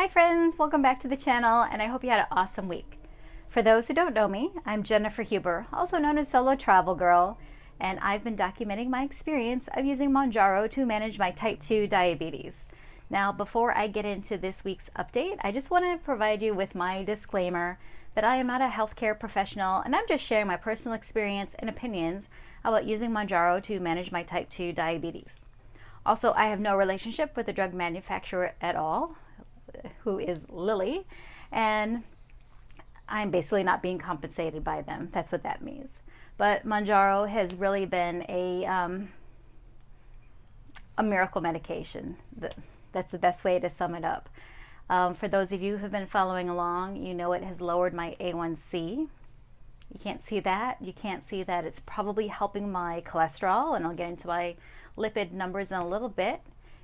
Hi friends, welcome back to the channel, and I hope you had an awesome week. For those who don't know me, I'm Jennifer Huber, also known as Solo Travel Girl, and I've been documenting my experience of using Mounjaro to manage my type 2 diabetes. Now, before I get into this week's update, I just want to provide you with my disclaimer that I am not a healthcare professional, and I'm just sharing my personal experience and opinions about using Mounjaro to manage my type 2 diabetes. Also, I have no relationship with the drug manufacturer at all, who is Lilly, and I'm basically not being compensated by them. That's what that means. But Mounjaro has really been a miracle medication. That's the best way to sum it up. For those of you who have been following along, you know it has lowered my A1C. You can't see that. You can't see that it's probably helping my cholesterol, and I'll get into my lipid numbers in a little bit.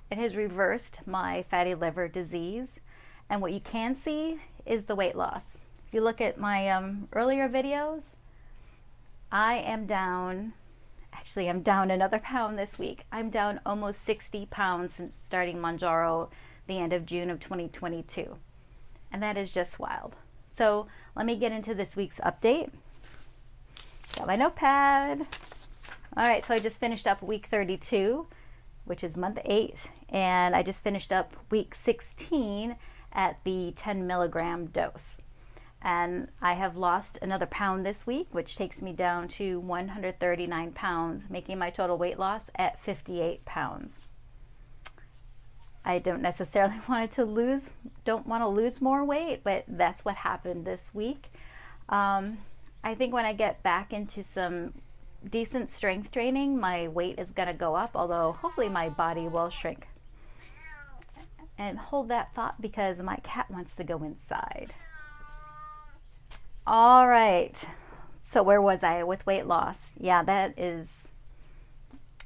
It has reversed my fatty liver disease, and what you can see is the weight loss. If you look at my earlier videos, I am down, actually I'm down another pound this week. I'm down almost 60 pounds since starting Mounjaro the end of June of 2022, and that is just wild. So let me get into this week's update. Got my notepad. All right, so I just finished up week 32, which is month 8, and I just finished up week 16 at the 10 milligram dose. And I have lost another pound this week, which takes me down to 139 pounds, making my total weight loss at 58 pounds. I don't necessarily want to lose more weight, but that's what happened this week. I think when I get back into some decent strength training, my weight is going to go up, although hopefully my body will shrink. And hold that thought because my cat wants to go inside. All right, so where was I with weight loss? Yeah, that is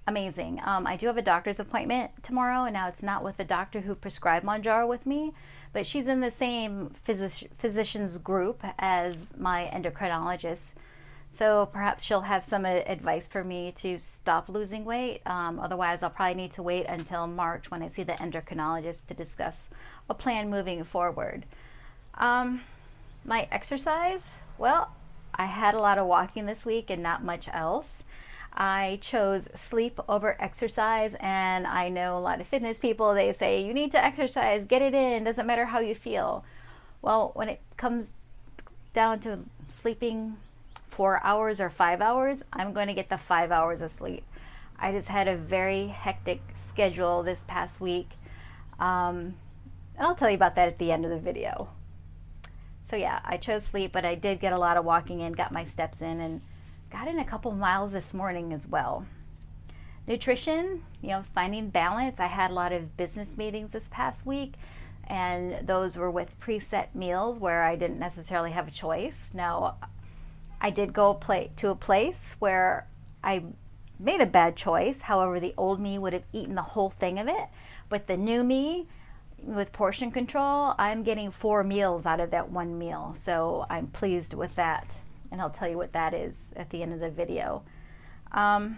amazing. I do have a doctor's appointment tomorrow, and now it's not with the doctor who prescribed Mounjaro with me, but she's in the same physician's group as my endocrinologist. So perhaps she'll have some advice for me to stop losing weight. Otherwise, I'll probably need to wait until March when I see the endocrinologist to discuss a plan moving forward. My exercise, well, I had a lot of walking this week and not much else. I chose sleep over exercise, and I know a lot of fitness people, they say, you need to exercise, get it in, doesn't matter how you feel. Well, when it comes down to sleeping 4 hours or 5 hours, I'm going to get the 5 hours of sleep. I just had a very hectic schedule this past week, and I'll tell you about that at the end of the video. So yeah, I chose sleep, but I did get a lot of walking in, got my steps in, and got in a couple miles this morning as well. Nutrition, finding balance. I had a lot of business meetings this past week, and those were with preset meals where I didn't necessarily have a choice. Now, I did go to a place where I made a bad choice. However, the old me would have eaten the whole thing of it. But the new me, with portion control, I'm getting 4 meals out of that one meal. So I'm pleased with that. And I'll tell you what that is at the end of the video. But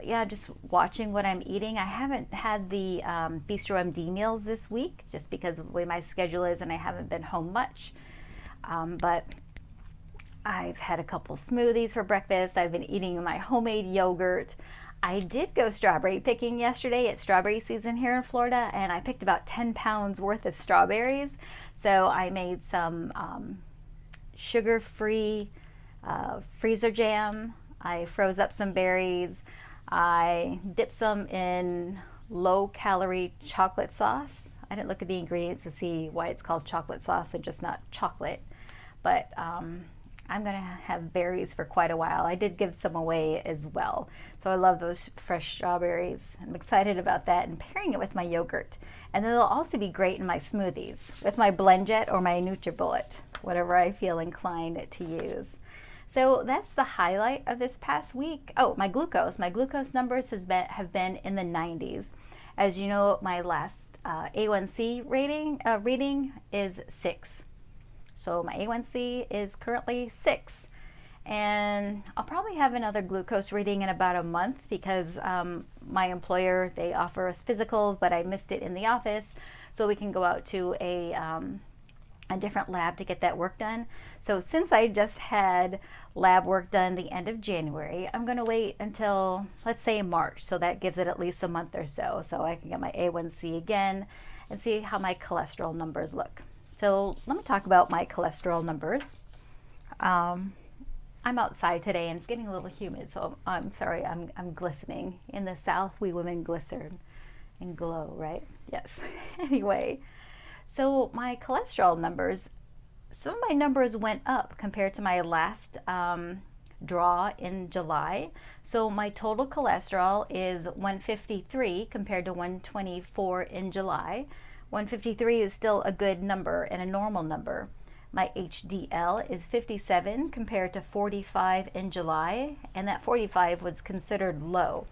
yeah, just watching what I'm eating. I haven't had the Bistro MD meals this week just because of the way my schedule is, and I haven't been home much. But I've had a couple smoothies for breakfast. I've been eating my homemade yogurt. I did go strawberry picking yesterday. It's strawberry season here in Florida, and I picked about 10 pounds worth of strawberries. So I made some sugar-free freezer jam. I froze up some berries. I dipped some in low-calorie chocolate sauce. I didn't look at the ingredients to see why it's called chocolate sauce and just not chocolate. But I'm going to have berries for quite a while. I did give some away as well. So I love those fresh strawberries. I'm excited about that and pairing it with my yogurt. And then they'll also be great in my smoothies with my BlendJet or my NutriBullet, whatever I feel inclined to use. So that's the highlight of this past week. Oh, my glucose. My glucose numbers have been in the 90s. As you know, my last A1C reading is 6. So my A1C is currently 6. And I'll probably have another glucose reading in about a month because my employer, they offer us physicals, but I missed it in the office, so we can go out to a different lab to get that work done. So since I just had lab work done the end of January, I'm going to wait until, let's say, March, so that gives it at least a month or so I can get my A1C again and see how my cholesterol numbers look. So let me talk about my cholesterol numbers. I'm outside today and it's getting a little humid, so I'm sorry, I'm glistening. In the South, we women glisten and glow, right? Yes. Anyway, so my cholesterol numbers, some of my numbers went up compared to my last draw in July. So my total cholesterol is 153 compared to 124 in July. 153 is still a good number and a normal number. My HDL is 57 compared to 45 in July, and that 45 was considered low.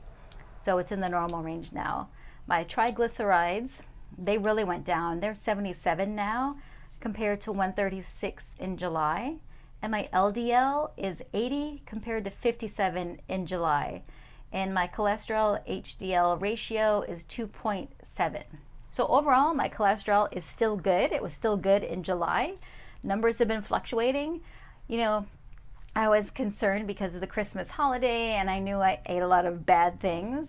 So it's in the normal range now. My triglycerides, they really went down. They're 77 now compared to 136 in July. And my LDL is 80 compared to 57 in July. And my cholesterol HDL ratio is 2.7. So overall, my cholesterol is still good. It was still good in July. Numbers have been fluctuating. You know, I was concerned because of the Christmas holiday and I knew I ate a lot of bad things.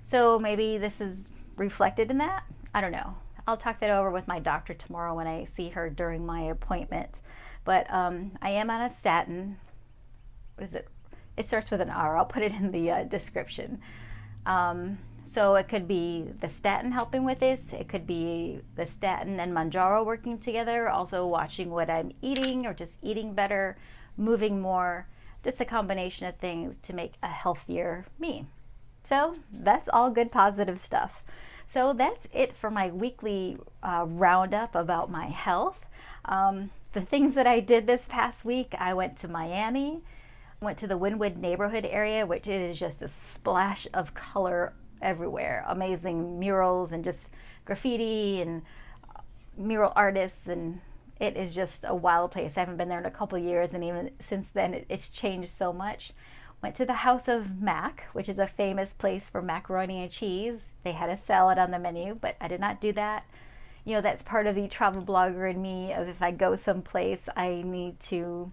So maybe this is reflected in that. I don't know. I'll talk that over with my doctor tomorrow when I see her during my appointment. But I am on a statin. What is it? It starts with an R. I'll put it in the description. So it could be the statin helping with this. It could be the statin and Mounjaro working together. Also watching what I'm eating or just eating better, moving more. Just a combination of things to make a healthier me. So that's all good, positive stuff. So that's it for my weekly roundup about my health. The things that I did this past week, I went to Miami, went to the Wynwood neighborhood area, which is just a splash of color everywhere. Amazing murals and just graffiti and mural artists, and it is just a wild place. I haven't been there in a couple years, and even since then it's changed so much. Went to the House of Mac, which is a famous place for macaroni and cheese. They had a salad on the menu, but I did not do that. You know, that's part of the travel blogger in me of if I go someplace, I need to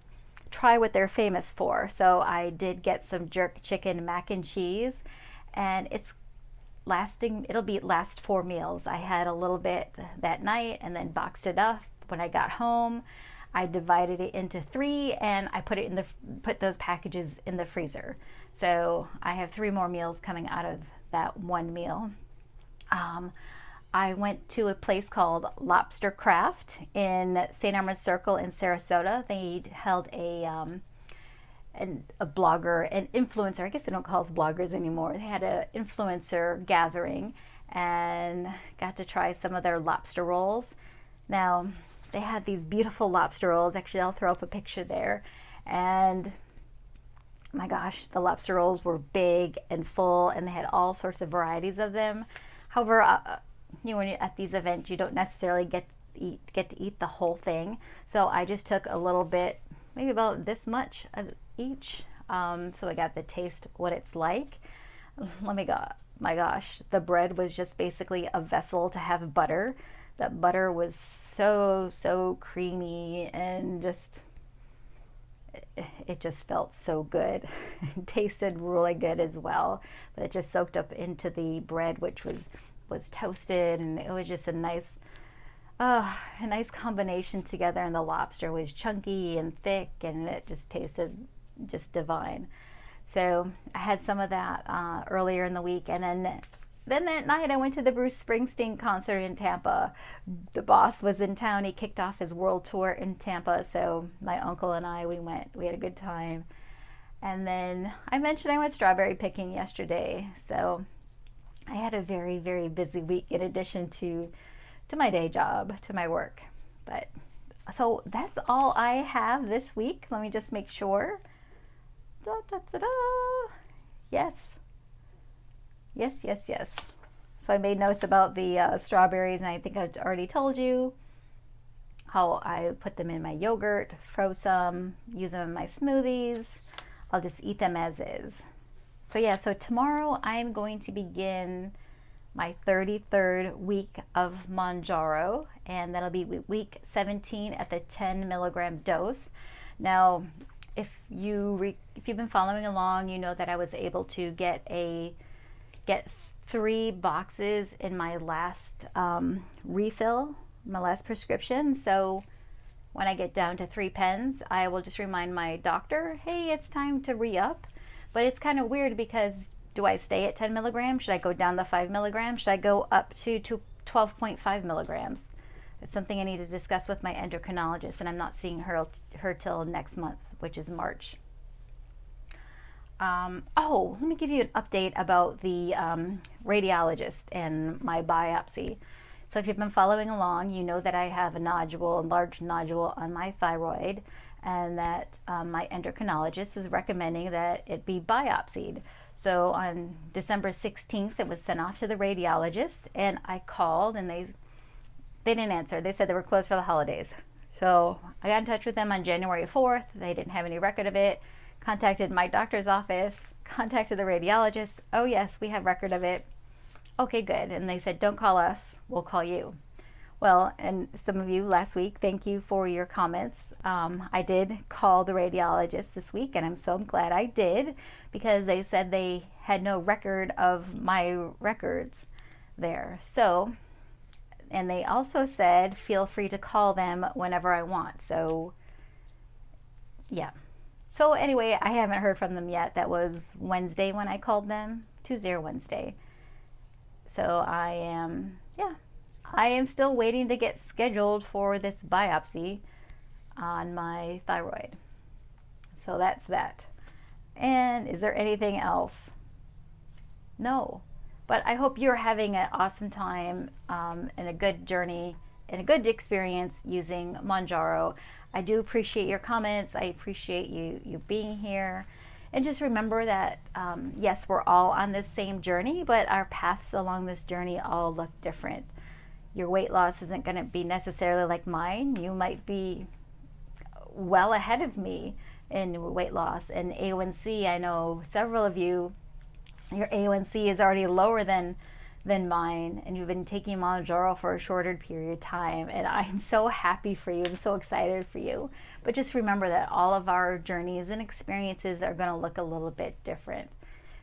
try what they're famous for. So I did get some jerk chicken mac and cheese, and it's it'll last 4 meals. I had a little bit that night and then boxed it up. When I got home, I divided it into 3 and I put those packages in the freezer. So I have 3 more meals coming out of that one meal. I went to a place called Lobster Craft in St. Armand's Circle in Sarasota. They held a blogger, an influencer, I guess they don't call us bloggers anymore. They had an influencer gathering and got to try some of their lobster rolls. Now, they had these beautiful lobster rolls. Actually, I'll throw up a picture there. And my gosh, the lobster rolls were big and full, and they had all sorts of varieties of them. However, when you're at these events, you don't necessarily get to eat the whole thing. So I just took a little bit, maybe about this much of each. So I got the taste what it's like. My gosh, the bread was just basically a vessel to have butter. That butter was so creamy and it just felt so good. It tasted really good as well, but it just soaked up into the bread, which was toasted, and it was just a nice combination together. And the lobster was chunky and thick, and it just tasted just divine. So I had some of that earlier in the week, and then that night I went to the Bruce Springsteen concert in Tampa. The boss was in town. He kicked off his world tour in Tampa, so my uncle and I, we went. We had a good time. And then I mentioned I went strawberry picking yesterday, so I had a very, very busy week in addition to my day job, to my work. But so that's all I have this week. Let me just make sure. Da, da, da, da. Yes. So I made notes about the strawberries, and I think I've already told you. how I put them in my yogurt, froze some, use them in my smoothies. I'll just eat them as is. So yeah, so tomorrow I'm going to begin my 33rd week of Mounjaro, and that'll be week 17 at the 10 milligram dose. Now, if you've been following along, you know that I was able to get 3 boxes in my last refill, my last prescription. So when I get down to 3 pens, I will just remind my doctor, hey, it's time to re-up. But it's kind of weird because do I stay at 10 milligrams? Should I go down to 5 milligrams? Should I go up to 12.5 milligrams? It's something I need to discuss with my endocrinologist, and I'm not seeing her till next month, which is March. Let me give you an update about the radiologist and my biopsy. So if you've been following along, you know that I have a large nodule on my thyroid, and that my endocrinologist is recommending that it be biopsied. So on December 16th, it was sent off to the radiologist, and I called, and they didn't answer. They said they were closed for the holidays. So I got in touch with them on January 4th. They didn't have any record of it. Contacted my doctor's office, contacted the radiologist. Oh yes, we have record of it. Okay, good. And they said, don't call us, we'll call you. Well, and some of you last week, thank you for your comments. I did call the radiologist this week, and I'm so glad I did, because they said they had no record of my records there. So, and they also said, feel free to call them whenever I want. So, yeah. So anyway, I haven't heard from them yet. That was Wednesday when I called them, Tuesday or Wednesday. So I am still waiting to get scheduled for this biopsy on my thyroid. So that's that. And is there anything else? No. But I hope you're having an awesome time and a good journey and a good experience using Mounjaro. I do appreciate your comments. I appreciate you being here. And just remember that, yes, we're all on this same journey, but our paths along this journey all look different. Your weight loss isn't going to be necessarily like mine. You might be well ahead of me in weight loss. And A1C, I know several of you, your A1C is already lower than mine, and you've been taking Mounjaro for a shorter period of time, and I'm so happy for you. I'm so excited for you. But just remember that all of our journeys and experiences are going to look a little bit different.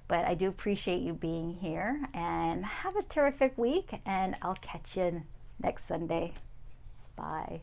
But I do appreciate you being here, and have a terrific week, and I'll catch you next Sunday. Bye.